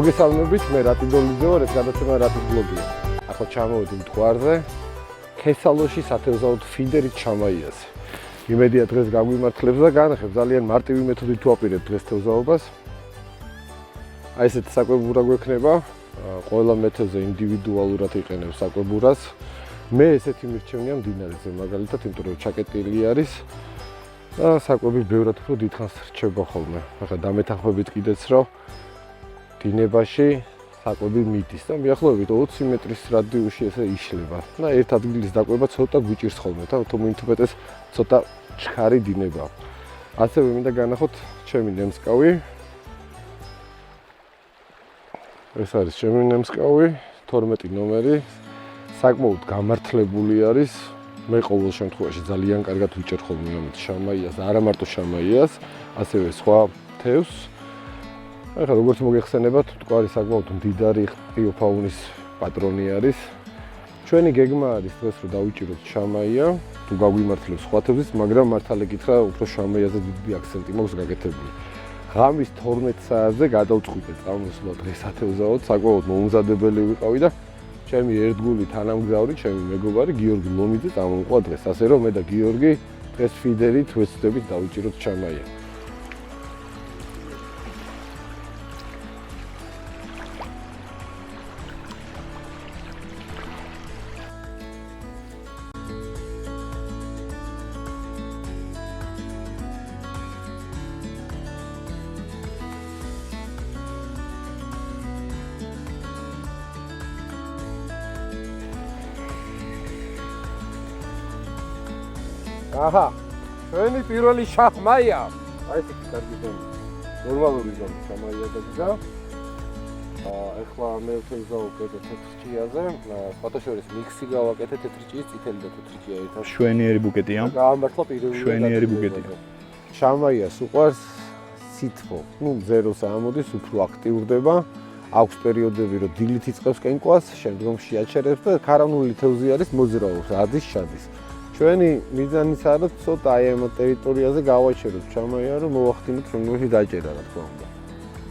მოგესალმებით, მე რატიდოლიძე ვარ, ეს გადაცემა რატიდ ბლოგია. ახლა ჩამოვედი მტკვარზე, ქესალოში სათევზაოდ ფიდერით ჩამაიაზე. იმედია დღეს გაგვიმართლებს და განახებ ძალიან მარტივი მეთოდით ვაპირებ დღეს თევზაობას. აი ესეთი საკვებურა გვექნება, ყველა მეთოდზე ინდივიდუალურად იყენებს საკვებურას. მე ესეთი მირჩევნია მდინარეზე, მაგალითად, იმიტომ რომ ჩაკეტილი არის და საკვები ბევრად უფრო დიდხანს რჩება ხოლმე. ახლა დამეთანხმებით კიდეც რომ დინებაში საკვები მიდის და მიახლოებით 20 მეტრის რადიუსში ესე იშლება. და ერთ ადგილის დაკვება ცოტა გვიჭირს ხოლმე და თუმეტეს ცოტა ჩქარი დინება. ასევე მინდა განახოთ ჩემი ნემსკავი. ეს არის ჩემი ნემსკავი, 12 ნომერი. საკმაოდ გამართლებული არის. მე ყოველ შემთხვევაში ძალიან კარგად ვიჭერ ხოლმე ამით შამაიას და არა მარტო შამაიას, ასევე სხვა თევზს. ახლა როგორც მოგეხსენებათ, მტკვარი საკმაოდ მდიდარი ყიოფაუნის პატრონი არის. ჩვენი გეგმა არის დღეს რომ დავიჭიროთ შამაია, თუ გაგვიმართლებს სხვა თევზის, მაგრამ მართალ ეკითხრა, უფრო შამაიაზე დიდი აქცენტი მაქვს გაკეთებული. ღამის 12 საათზე გადავწყვიტე წამოსვლა დღეს ათევზაოდ, საკმაოდ მოუმზადებელი ვიყავი და ჩემი ერთგული თანამგზავრი, ჩემი მეგობარი გიორგი ლომიძე წამოვყვა დღეს, ასე რომ მე და გიორგი დღეს ფიდერით ვეცდებით დავიჭიროთ შამაია. აჰა, ჩვენი პირველი შამაია. აი ეს კარგი ზონა. ნორმალური ზონა შამაია და ახლა მე ვთევზაო კიდე თეთრჭიაზე, ფოტოშორის მიქსი გავაკეთე თეთრჭიის, წითელი და თეთრჭია ერთად. შვენიერი ბუკეტია. გაამართლა პირველი. შვენიერი ბუკეტია. შამაიას უყვარს სითბო. ზეროს ამოდის, უფრო აქტიურდება. აქვს პერიოდები, რომ დილით იწყებს კენკვას, შემდგომში აჩერებს და ქარავნული თევზი არის, მოძრაობს, ადის, შადის. ჩვენი მიზანიც არის ცოტა აი ამ ტერიტორიაზე გავაჩეროთ შამაია, რომ მოვახდინოთ რომელში დაჭერა, რა თქმა უნდა.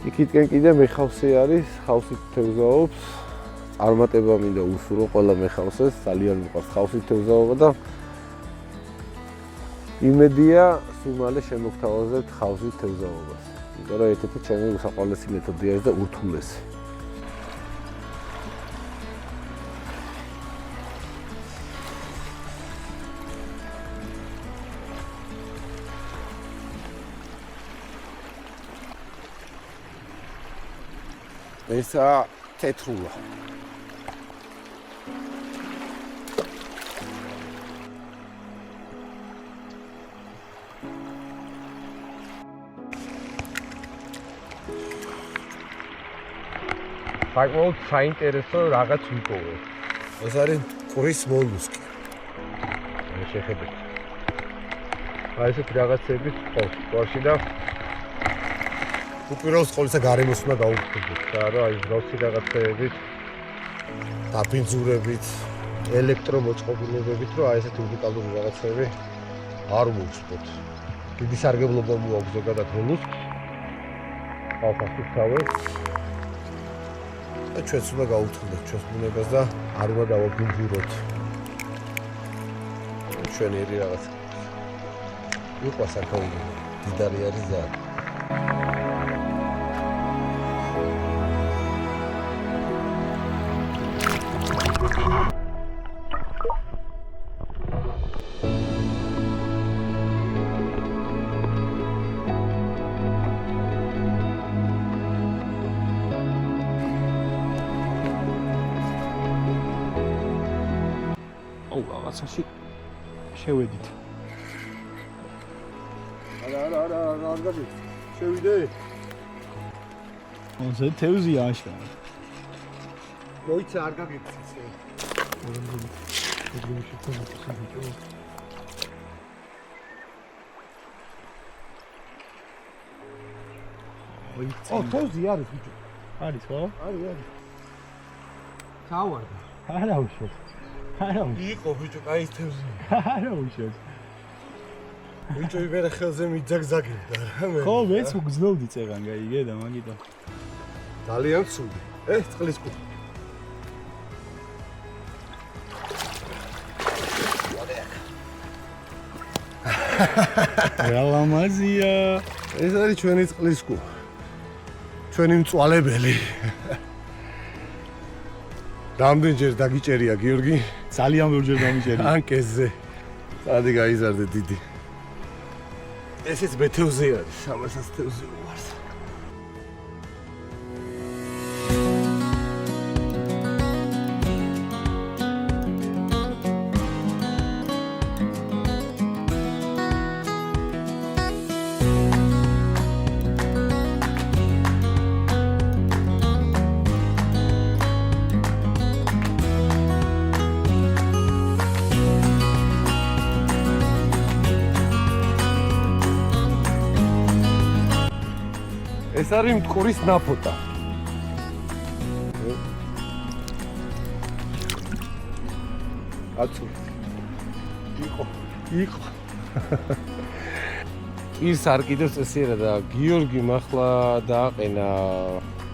იქითკენ კიდე მეხავსე არის, ხავსით თევზაობს. წარმატება მინდა უსურო ყველა მეხავსეს, ძალიან მიყვარს ხავსით თევზაობა და იმედია სულ მალე შემოგთავაზებთ ხავსით თევზაობას. იმიტომ რომ ერთ-ერთი ჩემი უსაყვარლესი მეთოდი არის და ურთულესი. ესა თეთრულა. საკმაოდ საინტერესო რაღაც ვიპოვე. ეს არის ყურის მოლუსკი. შეხედეთ. აი ესეთ რაღაცები ყავს ყურში და უპირველეს ყოვლისა გარემოს უნდა გაუქმდეთ და რა აი მსგავსი რაღაცეებით დაბინძურებით, ელექტრომოწყობილობებით, რომ აი ესეთი უნიკალური რაღაცები არ მოვწყვეტ. დიდი სარგებლობა მოაქვს ზოგადად მოლუსკს. ახლა თავებს და ჩვენც უნდა გაუთხილდეთ ჩვენს ბუნებას და არ უნდა დავაბინძუროთ. ჩვენიერი რაღაცა. იყო საკაუნტი, დიდარი არის ძალიან. რაღაცაში შევედით. არა, არ გაგიქ. შევიდე. ზე თევზია აშკა. მოიცა არ გაგიქ ისე. თევზი არის ბიჭო. არის ხო? არის. ჩავარდა. არა უშოთ. არა უშოთ. იყო ბიჭო, კაი თევზი. არა უშოთ. ბიჭო იბერე ხელზე მიძაგზაგებდა რა მე. ხო, მეც მგზნობდი წეგან გაიგე და მაგიტო. ძალიან ცუდი. წყლის კუ. რალამაზია. ეს არის ჩვენი წყლის კუ. ჩვენი მწვალებელი. რამდენჯერ დაგიჭერია გიორგი? ძალიან ბევრჯერ დამიჭერია. ანკეზე. სადი გაიზარდე დიდი. ესეც მეთევზე არის, ამასაც თევზე უვარს. ეს არის მტკვრის ნაფოტა. აცუ. იყო. ის არ კიდევ წესიერა და გიორგი ახლა დააყენა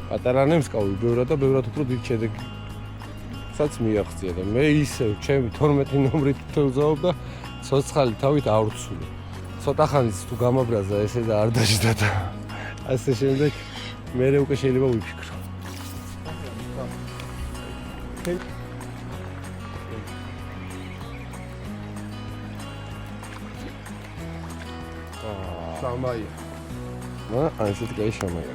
პატარა ნემსკავი ბევრად და ბევრად უფრო დიდ შედეგსაც მიაღწია და მე ისევ ჩემი 12 ნომრით თევზაობ და ცოცხალი თავით ავრცული. ცოტა ხანიც თუ გამაბრაზა ესე და არ დაждდა და ასე შემდეგ მე უკვე შეიძლება ვიფიქრო. შამაია. ასეთ კაი შამაია.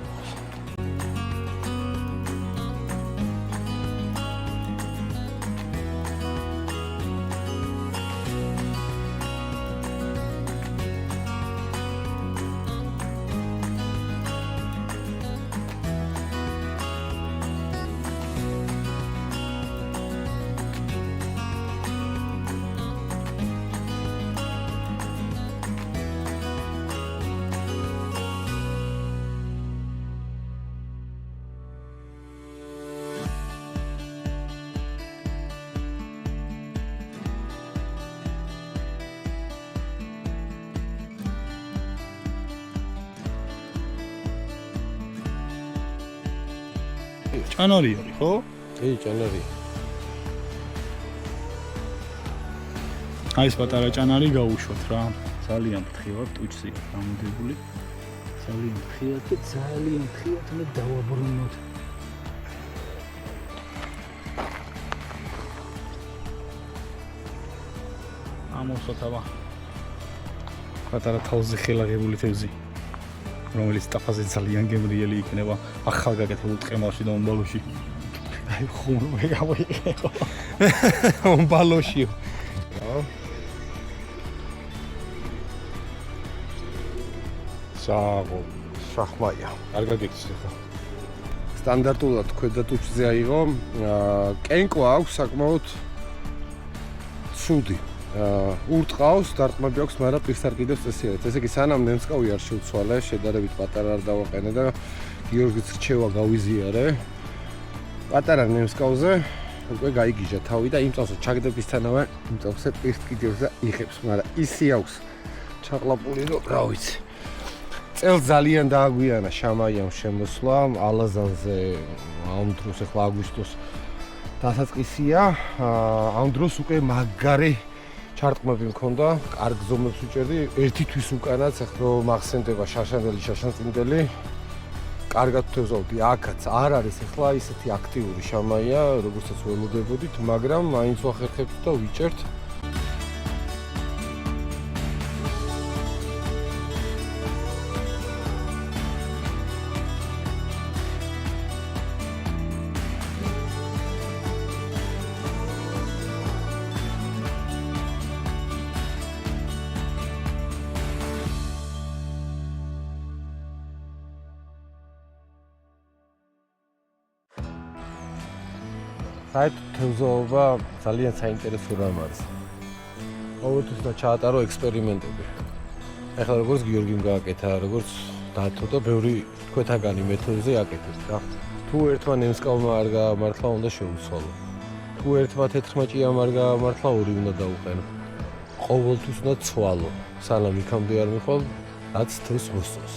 ჭანარი არის, ხო? კი, ჭანარი. აი ეს პატარა ჭანარი გაუშვათ რა. ძალიან ფრთხილად ტუჩზე გამოდებული. ძალიან ფრთხილად და ძალიან ფრთხილად მე დავაბრუნოთ. ამოსოთავა. პატარა თავზე ხელაღებული თევზი. რომელიც ტაფაზე ძალიან გემრიელი იქნება ახალგაკეთებულ ტყემალში და ომბალოში. აი ხუმრობე გამოიყენო. ომბალოში. საღო, შახმაია. კარგად იქცე ხო. სტანდარტულად ქვედა ტუჩზე აიღო. კენკვა აქვს საკმაოდ ცუდი. ურტყავს, დარტყმები აქვს, მაგრამ პირსარ კიდევ წესიერად. ესე იგი, სანამ ნემსკავი არ შევცვალე, შედარებით პატარა არ დავაყენე და გიორგის რჩევა გავიზიარე. პატარა ნემსკავზე უკვე გაიგიჟა თავი და იმ წელს ჩაგდებისთანავე იმ წელს პირს კიდევზე იღებს, მაგრამ ისი აქვს ჩაყლაპული, რომ რა ვიცი. წელს ძალიან დააგვიანა შამაიამ შემოსვლა, ალაზანზე ამ დროს ახლა აგვისტოს დასაწყისია. ამ დროს უკვე მაგარი ჩარტყმები მქონდა, კარგ ზომებს უჭერდი, ერთი თვის უკანაც, ახლა მახსენდება შაშანდელი, შაშანწმინდელი. კარგად ვთევზავდი, აქაც არ არის ახლა ისეთი აქტიური შამაია, როგორცაც ველოდებოდით, მაგრამ მაინც ვახერხებთ და ვიჭერთ. საერთოდ თევზაობა ძალიან საინტერესო რამ არის. ყოველთვის და ჩაატარო ექსპერიმენტები. ეხლა როგორც გიორგიმ გააკეთა, როგორც დათო და ბევრი თქვენთაგანი მეთოდზე აკეთებს რა. თუ ერთმა ნემსკავმა არ გაამართლა, უნდა შეუცვალო. თუ ერთმა თეთრმა ჭიამ არ გაამართლა, ორი უნდა დაუყენო. ყოველთვის უნდა ცვალო, სანამ იქამდე არ მიხვალ, რაც თევზს მოსწონს.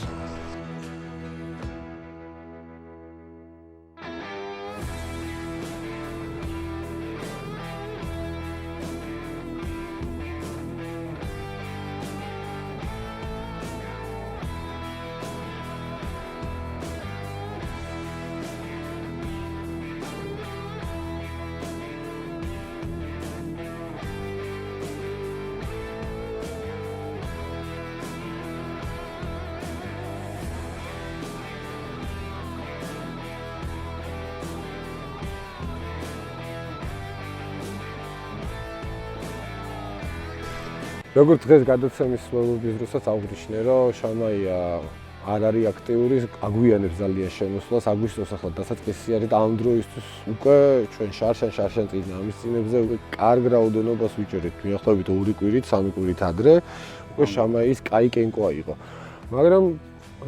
როგორც დღეს გადაცემის მოლოდის დროსაც აღვნიშნე, რომ შამაია არ არის აქტიური, აგვიანებს ძალიან შემოსვლას, აგვისტოს ახლა დასაწყისი არის და ამ დროისთვის უკვე ჩვენ შარშან წინა ამის წინებზე უკვე კარგ რაოდენობას ვიჭერეთ. მიახლოებით 2 კვირით, 3 კვირით ადრე უკვე შამაიის კაი კენკვა იყო. მაგრამ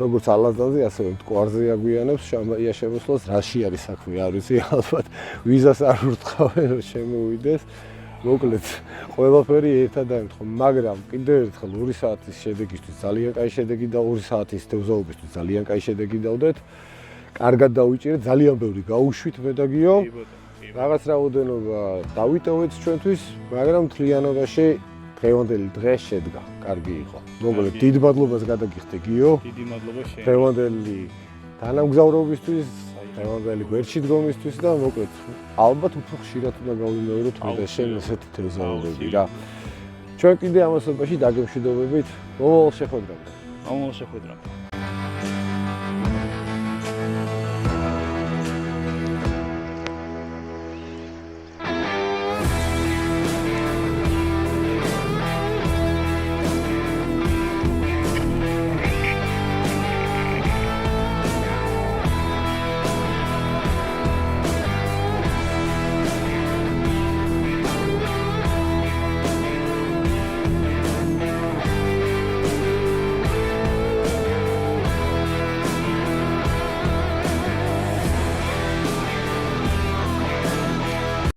როგორც ალაზანზე, ასევე მტკვარზე აგვიანებს შამაია შემოსვლას, რაში არის საქმე, არ ვიცი, ალბათ ვიზას არ ურტყავენ, რომ შემოვიდეს. მოკლედ, ყველაფერი ერთად დაემთხვა, მაგრამ კიდევ ერთხელ 2 საათის შედეგისთვის ძალიან კაი შედეგი და 2 საათის თევზაობისთვის ძალიან კაი შედეგი დავდეთ. კარგად დავიჭირეთ, ძალიან ბევრი გაუშვით მე და გიო. რაღაც რაოდენობა დავიტოვეთ ჩვენთვის, მაგრამ მთლიანობაში დღევანდელი დღე შედგა, კარგი იყო. მოკლედ, დიდ მადლობას გადაგიხდე გიო. დიდი მადლობა შენ. დღევანდელი თანამგზავრობისთვის, დღევანდელი გვერდში დგომისთვის და მოკლედ, ალბათ უფრო ხშირად უნდა გავიმეოროთ მე და შენ ესეთი თევზაობები რა. ჩვენ კიდე ამასობაში დაგემშვიდობებით. მომავალ შეხვედრამდე. მომავალ შეხვედრამდე.